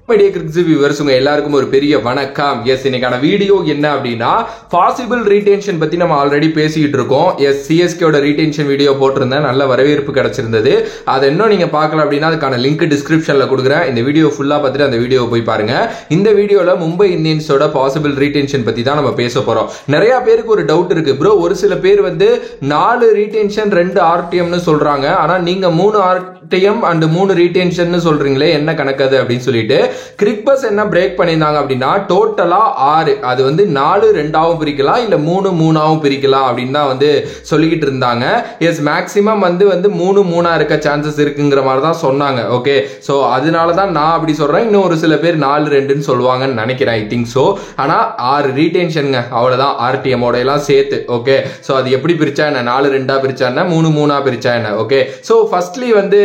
Media கிரிக்ஸ் viewers உங்க எல்லாருக்கும் ஒரு பெரிய வணக்கம். எஸ், இன்னைக்கான வீடியோ என்ன அப்படின்னா பாசிபிள் ரீடென்ஷன் பத்தி நம்ம ஆல்ரெடி பேசிக்கிட்டு இருக்கோம். எஸ், சிஎஸ்கேயோட ரீடென்ஷன் வீடியோ போட்டிருந்தேன், நல்ல வரவேற்பு கிடைச்சிருந்தது. அதை இன்னும் நீங்க பார்க்கல அப்படின்னா அதுக்கான லிங்க் டிஸ்கிரிப்ஷன்ல கொடுக்குறேன். இந்த வீடியோ ஃபுல்லா பார்த்துட்டு அந்த வீடியோ போய் பாருங்க. இந்த வீடியோல மும்பை இந்தியன்ஸோட பாசிபிள் ரீடென்ஷன் பத்தி தான் நம்ம பேச போறோம். நிறைய பேருக்கு ஒரு டவுட் இருக்கு ப்ரோ, ஒரு சில பேர் வந்து 4 ரீடென்ஷன் 2 ஆர்டிஎம்னு சொல்றாங்க, ஆனா நீங்க 3 ஆர்டிஎம் அண்ட் 3 ரீடென்ஷன் சொல்றீங்களே, என்ன கணக்கு அது அப்படின்னு சொல்லிட்டு கிரிக்பஸ் என்ன பிரேக் பண்ணியிருந்தாங்க அப்படின்னா டோட்டலா 6, அது வந்து 4 2ஆவும் பிரிக்கலாம் இல்ல 3 3ஆவும் பிரிக்கலாம் அப்படின்னு தான் வந்து சொல்லிக்கிட்டு இருந்தாங்க. எஸ், மேக்ஸிமம் வந்து 3 3ஆ இருக்க சான்சஸ் இருக்குங்கிற மாதிரி தான் சொன்னாங்க. ஓகே, ஸோ அதனால தான் நான் அப்படி சொல்றேன். இன்னும் ஒரு சில பேர் 4 2ன்னு சொல்லுவாங்கன்னு நினைக்கிறேன், ஐ திங்க் ஸோ. ஆனா 6 ரீடென்ஷனுங்க, அவ்வளவுதான் ஆர்டிஎம்மோட எல்லாம் சேர்த்து. ஓகே, ஸோ அது எப்படி பிரிச்சா என்ன, 4 2ஆ பிரிச்சா என்ன, 3 3ஆ பிரிச்சா என்ன. ஓகே, ஸோ ஃபர்ஸ்ட்லி வந்து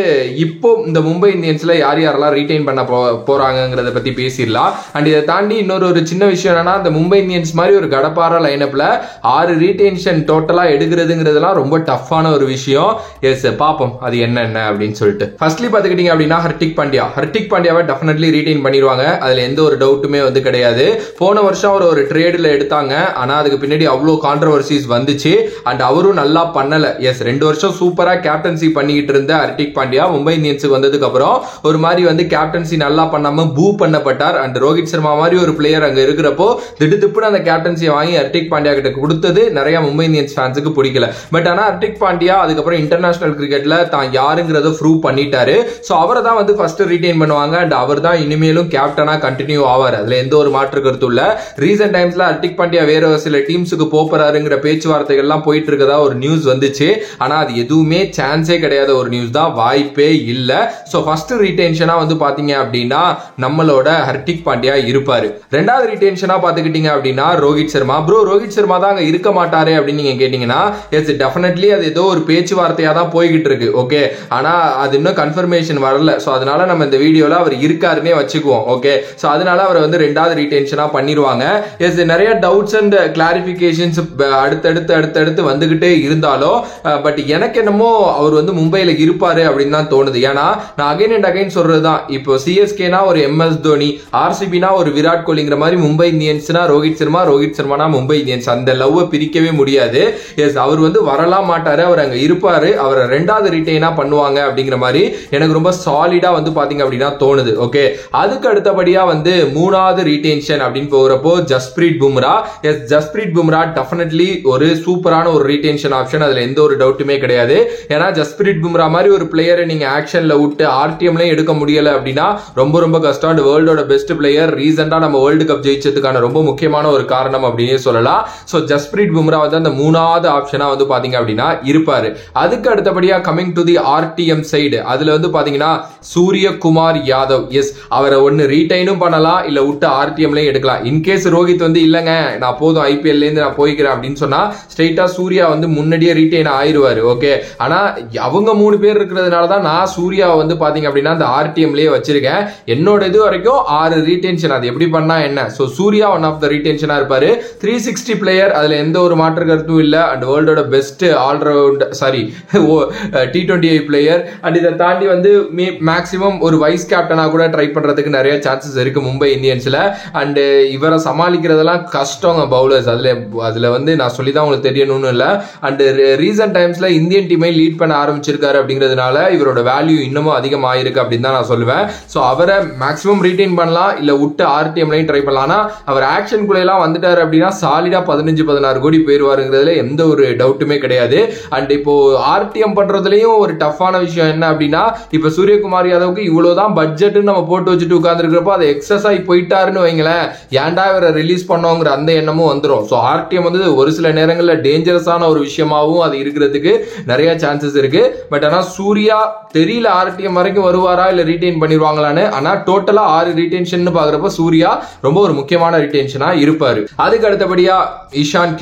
இப்போ இந்த மும்பை இந்தியன்ஸ்ல யார் யாரெல்லாம் ரீடைன் பண்ண போறாங்கிறத பத்தி பேசிடலாம். அண்ட் இதை தாண்டி இன்னொரு சின்ன விஷயம் என்னன்னா, இந்த மும்பை இந்தியன்ஸ் மாதிரி ஒரு கடப்பார லைனப்ல 6 ரீடென்ஷன் டோட்டலா எடுக்கிறதுங்கிறதுலாம் ரொம்ப டஃப்பான ஒரு விஷயம். எஸ், பாப்போம் அது என்ன அப்படின்னு சொல்லிட்டு. ஃபர்ஸ்ட்லி பாத்துக்கிட்டீங்க அப்படின்னா ஹர்திக் பாண்டியாவை டெஃபினெட்லி ரீடைன் பண்ணிடுவாங்க, அதுல எந்த ஒரு டவுட்டுமே வந்து கிடையாது. போன வருஷம் அவர் ஒரு ட்ரேட்ல எடுத்தாங்க, ஆனா அதுக்கு பின்னாடி அவ்வளோ கான்ட்ரவர்சிஸ் வந்துச்சு அண்ட் அவரும் நல்லா பண்ணல. எஸ், 2 வருஷம் சூப்பரா கேப்டன்சி பண்ணிக்கிட்டு இருந்த ஹர்திக் பாண்டியா மும்பை இந்தியன்ஸுக்கு வந்ததுக்கு அப்புறம் ஒரு மாதிரி வந்து கேப்டன்சி நல்லா பண்ணாம பூ பண்ணப்பட்டார். அண்ட் ரோஹித் சர்மா மாதிரி ஒரு பிளேயர் அங்க இருக்கிறப்போ திடுதிப்புன்னு அந்த கேப்டன்சியை வாங்கி ஹர்திக் பாண்டியா கிட்ட கொடுத்தது நிறைய மும்பை இந்தியன்ஸ் ஃபேன்ஸுக்கு பிடிக்கல. பட் ஆனா ஹர்திக் பாண்டியா அதுக்கப்புறம் இன்டர்நேஷனல் கிரிக்கெட்ல தான் யாருங்கிறத ப்ரூவ் பண்ணிட்டாரு. ஸோ அவரை தான் வந்து ஃபர்ஸ்ட் ரீடைன் பண்ணுவாங்க அண்ட் அவர் தான் இனிமேலும் கேப்டனா கண்டினியூ ஆவார், அதுல எந்த ஒரு மாற்று கருத்து இல்ல. ரீசென்ட் டைம்ஸ்ல ஹர்திக் பாண்டியா வேற சில டீம்ஸுக்கு போறாருங்கிற பேச்சுவார்த்தைகள் எல்லாம் போயிட்டு இருக்கதா ஒரு நியூஸ் வந்துச்சு, ஆனா அது எதுவுமே சான்ஸே கிடையாத ஒரு நியூஸ் தான், வாய்ப்பே இல்ல. ஸோ ஃபர்ஸ்ட் ரீடென்ஷனா வந்து பாத்தீங்க அப்படின்னா நம்மளோட ஹர்திக் பாண்டியா இருப்பாரு. 2வது ரீடென்ஷனா பாத்துக்கிட்டீங்க அப்படின்னா ரோஹித் சர்மா. ப்ரோ, ரோஹித் சர்மா தான் அங்க இருக்க மாட்டாரு அப்படின்னு நீங்க கேட்டீங்கன்னா, எஸ் டெஃபினெட்லி அது ஏதோ ஒரு பேச்சுவார்த்தையா தான் போய்கிட்டு இருக்கு. ஓகே, ஆனா அது இன்னும் கன்ஃபர்மேஷன் வரல. ஸோ அதனால நம்ம இந்த வீடியோல அவர் இருக்காருன்னே வச்சுக்குவோம். ஓகே, ஸோ அதனால அவரை வந்து 2வது ரீடென்ஷனா பண்ணிடுவாங்க. எஸ், நிறைய டவுட்ஸ் அண்ட் கிளாரிபிகேஷன்ஸ் அடுத்தடுத்து வந்துகிட்டே இருந்தாலும் பட் எனக்கு என்னமோ அவர் வந்து மும்பையில இருப்பாரு அப்படின்னு தான் தோணுது. ஏன்னா நான் அகைன் அண்ட் அகைன் சொல்றதுதான், இப்போ சிஎஸ்கேனா ஒரு MS தோனி, ஆர்சிபினா ஒரு விராட் கோலிங்கிற மாதிரி மும்பை இந்தியன்ஸ்னா ரோஹித் சர்மானா மும்பை இந்தியன்ஸ், அந்த லவ் பிரிக்கவே முடியாது. எஸ், அவர் வந்து வரலாம் மாட்டாரு, அவர் அங்க இருப்பாரு, அவரை 2வது ரீடைனா பண்ணுவாங்க அப்படிங்கிற மாதிரி எனக்கு ரொம்ப சாலிடா வந்து பாத்தீங்க அப்படின்னா தோணுது. ஓகே, அதுக்கு அடுத்தபடியா வந்து 3வது ரீடென்ஷன் அப்படின்னு போறப்போ ஜஸ்பிரீத் பும்ரா. எஸ், ஜஸ்பிரீத் பும்ரா டெஃபினெட்லி ஒரு சூப்பரான ஒரு ரீடென்ஷன் ஆப்ஷன், அதுல எந்த ஒரு டவுட்டுமே கிடையாது. ஏன்னா ஜஸ்பிரீத் பும்ரா மாதிரி ஒரு பிளேயரை நீங்க ஆக்ஷன்ல விட்டு ஆர்டிஎம்லயும் எடுக்க முடியல அப்படின்னா ரொம்ப கஷ்டம். வேர்ல்டோட பெஸ்ட் பிளேயர், ரீசெண்டா நம்ம வேர்ல்டு கப் ஜெயிச்சதுக்கான ரொம்ப முக்கியமான ஒரு காரணம் அப்படின்னே சொல்லலாம். சோ ஜஸ்பிரீத் பும்ரா வந்து அந்த 3வது ஆப்ஷனா வந்து பாத்தீங்க அப்படின்னா இருப்பாரு. அதுக்கு அடுத்தபடியா coming to the RTM side, அதுல வந்து பாத்தீங்கன்னா சூரியகுமார் யாதவ். எஸ், அவரை ஒன்னு ரீடைனும் பண்ணலாம் இல்ல விட்டு ஆர்டிஎம்லயும் எடுக்கலாம். இன்கேஸ் ரோஹித் வந்து இல்லங்க நான் போதும் ஐபிஎல்ல இருந்து நான் போய்க்கிறேன் அப்படின்னு சொன்னா ஸ்ட்ரெயிட்டா சூர்யா வந்து முன்னாடியே ரீடைன் ஆயிருவாரு. ஓகே, ஆனா அவங்க 3 பேர் இருக்கிறதுனால தான் நான் சூர்யா வந்து பாத்தீங்க அப்படின்னா அந்த ஆர்டிஎம்லயே வச்சிருக்கேன். என்னோட இது வரைக்கும் 6 ரீடென்ஷன், அது எப்படி பண்ணா என்ன. So Surya one of the ரீடென்ஷனா இருப்பாரு. 360 பிளேயர், அதுல எந்த ஒரு மாற்று கருத்தும் இல்ல. அண்ட் வேர்ல்டோட best all round T20 player. And இதை தாண்டி வந்து மேக்ஸிமம் ஒரு வைஸ் கேப்டனா கூட ட்ரை பண்றதுக்கு நிறைய சான்சஸ் இருக்கு மும்பை இந்தியன்ஸ்ல. அண்ட் இவரை சமாளிக்கிறதெல்லாம் கஷ்டங்க பவுலர்ஸ், அதுல வந்து நான் சொல்லிதான் உங்களுக்கு தெரியணும்னு இல்ல. அண்ட் ரீசென்ட் டைம்ஸ்ல இந்தியன் டீமை லீட் பண்ண ஆரம்பிச்சிருக்காரு அப்படிங்கிறதுனால இவரோட வேல்யூ இன்னமும் அதிகமாயிருக்கு அப்படின்னு தான் நான் சொல்லுவேன். சோ அவரை மேக்ஸிமம் ரீடைன் பண்ணலாம் இல்ல விட்டு ஆர்டிஎம்லையும் ட்ரை பண்ணலாம். ஆனா அவர் ஆக்ஷன் குள்ள எல்லாம் வந்துட்டாரு அப்படின்னா சாலிடா 15-16 கோடி போயிருவாருங்கிறதுல எந்த ஒரு டவுட்டுமே கிடையாது. அண்ட் இப்போ ஆர்டிஎம் பண்றதுலயும் ஒரு டஃப்பான விஷயம் என்ன அப்படின்னா, இப்ப சூரியகுமார் யாதவுக்கு இவ்வளவுதான் பட்ஜெட் நம்ம போட்டு வச்சுட்டு உட்கார்ந்து இருக்கிறப்போ அது எக்ஸஸ் ஆகி போயிட்டாருன்னு வைங்களேன், ஏன்டா இவரை ரிலீஸ் பண்ணோங்கிற அந்த எண்ணமும் வந்துடும். ஸோ ஆர்டிஎம் வந்து ஒரு சில நேரங்களில் டேஞ்சரஸான ஒரு விஷயமாகவும் அது இருக்கிறதுக்கு நிறைய சான்சஸ் இருக்கு. பட் ஆனால் சூர்யா தெரியல ஆர்டிஎம் வரைக்கும் வருவாரா இல்லை ரீடைன் பண்ணிடுவாங்களான்னு. ஆனால் டோட்டலா 6 ரீடென்ஷன் பார்க்குறப்ப சூர்யா ரொம்ப ஒரு முக்கியமான ரீடென்ஷனா இருப்பாரு. அதுக்கு அடுத்தபடியா இஷான்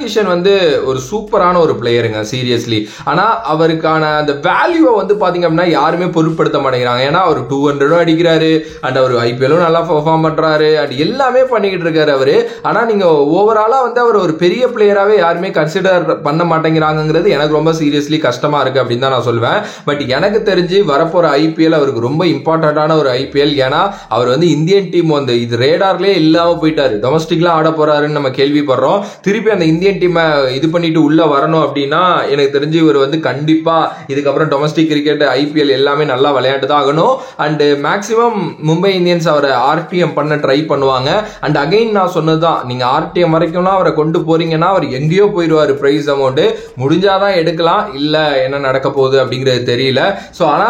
கிஷன் வந்து ஒரு சூப்பரான ஒரு பிளேயருங்க சீரியஸ்லி. ஆனால் அவருக்கான அந்த வேல்யூவை வந்து பார்த்தீங்க அப்படின்னா யாருமே பொருட்படுத்த மாட்டேங்கிறாங்க. ஏன்னா அவர் 200 அடிக்கிறாரு அண்ட் அவர் ஐபிஎல்லும் நல்லா பெர்ஃபார்ம் பண்றாரு அண்ட் எல்லாமே பண்ணிக்கிட்டு இருக்காரு அவரு. ஆனா நீங்க ஓவராலா வந்து அவர் ஒரு பெரிய பிளேயராகவே யாருமே கன்சிடர் பண்ண மாட்டேங்கிறாங்கிறது எனக்கு ரொம்ப சீரியஸ்லி கஷ்டமா இருக்கு அப்படின்னு தான் நான் சொல்லுவேன். பட் எனக்கு தெரிஞ்சு வரப்போற ஐபிஎல் அவருக்கு ரொம்ப இம்பார்ட்டன்டான ஒரு IPL. ஏன்னா அவர் வந்து இந்தியன் டீம் வந்து இது ரேடார்லயே இல்லாம போயிட்டாரு. டொமஸ்டிக்லாம் ஆட போறாருன்னு நம்ம கேள்விப்படுறோம். திருப்பி அந்த இந்தியன் டீமை இது பண்ணிட்டு உள்ள வரணும் அப்படின்னா எனக்கு தெரிஞ்சு இவர் வந்து கண்டிப்பா இதுக்கப்புறம் டொமஸ்டிக் கிரிக்கெட் IPL எல்லாமே நல்லா விளையாட்டு தான் ஆகணும். அண்ட் மேக்சிமம் மும்பை இந்தியன்ஸ் அவரை RTM பண்ண ட்ரை பண்ணுவாங்க. அண்ட் அகைன் நான் சொன்னதுதான், நீங்க RTM வரைக்கும்னா அவரை கொண்டு போறீங்கன்னா அவர் எங்கேயோ போயிடுவாரு. பிரைஸ் அமௌண்ட் முடிஞ்சாதான் எடுக்கலாம், இல்ல என்ன நடக்க போகுது அப்படிங்கிறது தெரியல. ஸோ ஆனா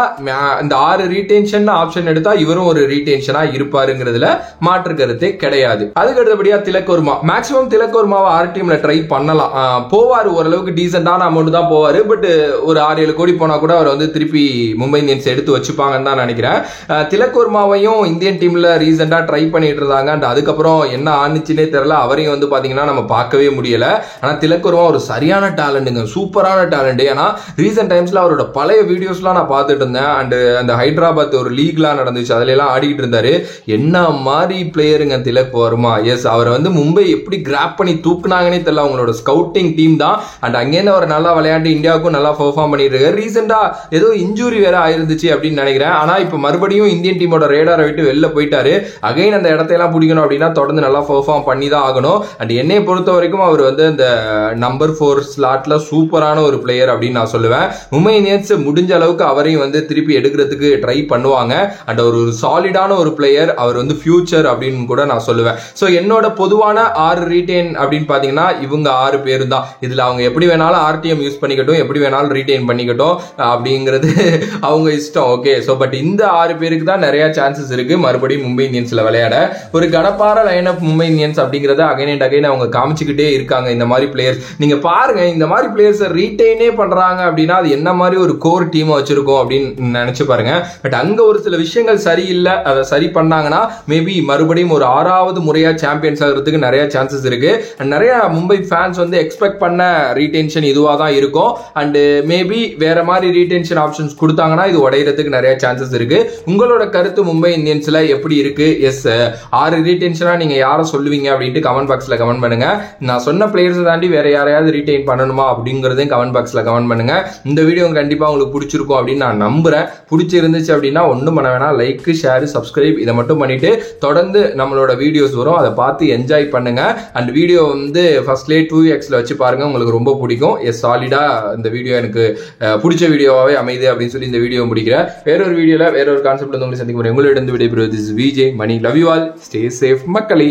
இந்த 6 ரீடென்ஷன் ஆப்ஷன் எடுத்தா இவரும் ஒரு ரீடென்ஷனா இருப்பாருங்கிறதுல மாற்று கருத்தே கிடையாது. அதுக்கு அடுத்தபடியா திலக் வர்மா, மேக்சிமம் திலக் வர்மாவை RTMல ட்ரை பண்ணலாம். போவாரு, ஓரளவுக்கு டீசென்டான அமௌண்ட் தான் போவாரு. பட் ஒரு 6-7 கோடி போனா கூட அவர் வந்து திருப்பி மும்பை இந்தியன்ஸ் எடுத்து வச்சுப்பாங்கன்னு தான் நினைக்கிறேன். திலக் வர்மாவையும் இந்தியன் டீம்ல ரீசெண்டா ட்ரை பண்ணிட்டு இருந்தாங்க. அண்ட் அதுக்கப்புறம் என்ன ஆனிச்சுன்னே தெரியல. அவரையும் வந்து பாத்தீங்கன்னா நம்ம பார்க்கவே முடியல. ஆனா திலக் வர்மா ஒரு சரியான டேலண்ட்டுங்க, சூப்பரான டேலண்ட். ஏன்னா ரீசெண்ட் டைம்ஸ்ல அவரோட பழைய வீடியோஸ்லாம் நான் பார்த்துட்டு இருந்தேன். அண்ட் அந்த ஹைதராபாத் ஒரு லீக்லாம் நடந்துச்சு, அதுல எல்லாம் ஆடிக்கிட்டு இருந்தாரு. என்ன மாதிரி பிளேயருங்க திலக் வர்மா. எஸ், அவரை வந்து மும்பை எப்படி கிராப் பண்ணி தூக்குனாங்கன்னே தெரியல. அவங்களோட ஸ்கவுட்டிங் டீம் தான். அண்ட் அங்கேருந்து அவர் நல்லா விளையாண்டு இந்தியாவுக்கும் நல்லா பெர்ஃபார்ம் பண்ணிட்டு இருக்காரு. ரீசெண்டா ஏதோ இன்ஜூரி வேற ஆயிருந்துச்சு அப்படின்னு நினைக்கிறேன். ஆனா இப்ப மறுபடியும் இந்தியன் டீமோட ரேடாரை விட்டு வெளில போயிட்டாரு. அகைன் அந்த இடத்தையெல்லாம் பிடிக்கணும் அப்படின்னா தொடர்ந்து நல்லா பெர்ஃபார்ம் பண்ணி தான் ஆகணும். அண்ட் என்னை பொறுத்த வரைக்கும் அவர் வந்து அந்த நம்பர் 4 ஸ்லாட்ல சூப்பரான ஒரு பிளேயர் அப்படின்னு நான் சொல்லுவேன். மும்பை இந்தியன்ஸ் முடிஞ்ச அளவுக்கு அவரையும் வந்து திருப்பி எடுக்கிறதுக்கு ட்ரை பண்ணுவாங்க. அண்ட் ஒரு சாலிடான ஒரு பிளேயர், அவர் வந்து ஃபியூச்சர் அப்படின்னு கூட நான் சொல்லுவேன். ஸோ என்னோட பொதுவான 6 ரீடைன் அப்படின்னு பாத்தீங்கன்னா இவங்க 6 பேரும் தான். இதுல அவங்க எப்படி வேணாலும் RTM யூஸ் பண்ணிக்கட்டும், எப்படி வேணாலும் ரீடைன் பண்ணிக்கட்டும் அப்படிங்கிறது அவங்க இஷ்டம். ஓகே, ஸோ பட் இந்த 6 பேருக்கு தான் நிறைய சான்சஸ் இருக்கு மறுபடியும் மும்பை இந்தியன்ஸ்ல விளையாட. ஒரு கடப்பார லைன் அப் மும்பை இந்தியன்ஸ் அப்படிங்கறத அகைன் அண்ட் அகைன் அவங்க காமிச்சுக்கிட்டே இருக்காங்க. இந்த மாதிரி பிளேயர்ஸ் நீங்க பாருங்க, இந்த மாதிரி பிளேயர்ஸ் ரீடைனே பண்றாங்க அப்படின்னா அது என்ன மாதிரி ஒரு கோர் டீம் வச்சிருக்கோம் அப்படின்னு நினைச்சு பாருங்க. பட் அங்க ஒரு சில விஷயங்கள் சரியில்லை, அதை சரி பண்ணாங்கன்னா மேபி மறுபடியும் ஒரு 6வது முறையா சாம்பியன்ஸ் ஆகிறதுக்கு நிறைய சான்சஸ் இருக்கு. நிறைய மும்பை ஃபேன்ஸ் வந்து எக்ஸ்பெக்ட் பண்ண ரீடென்ஷன் இதுவா தான் இருக்கும். அண்ட் மேபி வேற மாதிரி ரீடென்ஷன் ஆப்ஷன்ஸ் கொடுத்தாங்கன்னா இது உடையறதுக்கு நிறைய சான்சஸ் இருக்கு. உங்களோட கருத்து மும்பை இந்தியன்ஸ்ல எப்படி இருக்கு? எஸ், 6 ரீடென்ஷனா நீங்க யாரை சொல்லுவீங்க அப்படின்ட்டு கமெண்ட் பாக்ஸ்ல கமெண்ட் பண்ணுங்க. நான் சொன்ன பிளேயர்ஸ் தாண்டி வேற யாரையாவது ரீடைன் பண்ணணுமா அப்படிங்கறதையும் கமெண்ட் பாக்ஸ்ல கமெண்ட் பண்ணுங்க. இந்த வீடியோ கண்டிப்பா உங்களுக்கு பிடிச்சிருக்கும் அப்படின்னு நான் நம்புறேன். பிடிச்சிருந்துச்சு அப்படின்னா ஒன்றும் பண்ண வேணாம், லைக், ஷேர், சப்ஸ்கிரைப் இதை மட்டும் பண்ணிட்டு தொடர்ந்து நம்மளோட வீடியோஸ் வரும், அதை பார்த்து என்ஜாய் பண்ணுங்க. அண்ட் வீடியோ வந்து ஃபர்ஸ்ட்லேயே 2xல வச்சு பாருங்க, உங்களுக்கு ரொம்ப பிடிக்கும். எஸ், சாலிடா இந்த வீடியோ எனக்கு பிடிச்ச வீடியோவாவே அமைது அப்படின்னு சொல்லி இந்த வீடியோ முடிக்கிறேன். வேறொரு வீடியோல வேறொரு கான்செப்ட்ல வந்து உங்களை சந்திக்க முடியும். உங்களிடம் விடைபெறுவது Vijay Mani. Love you all, stay safe மக்களே.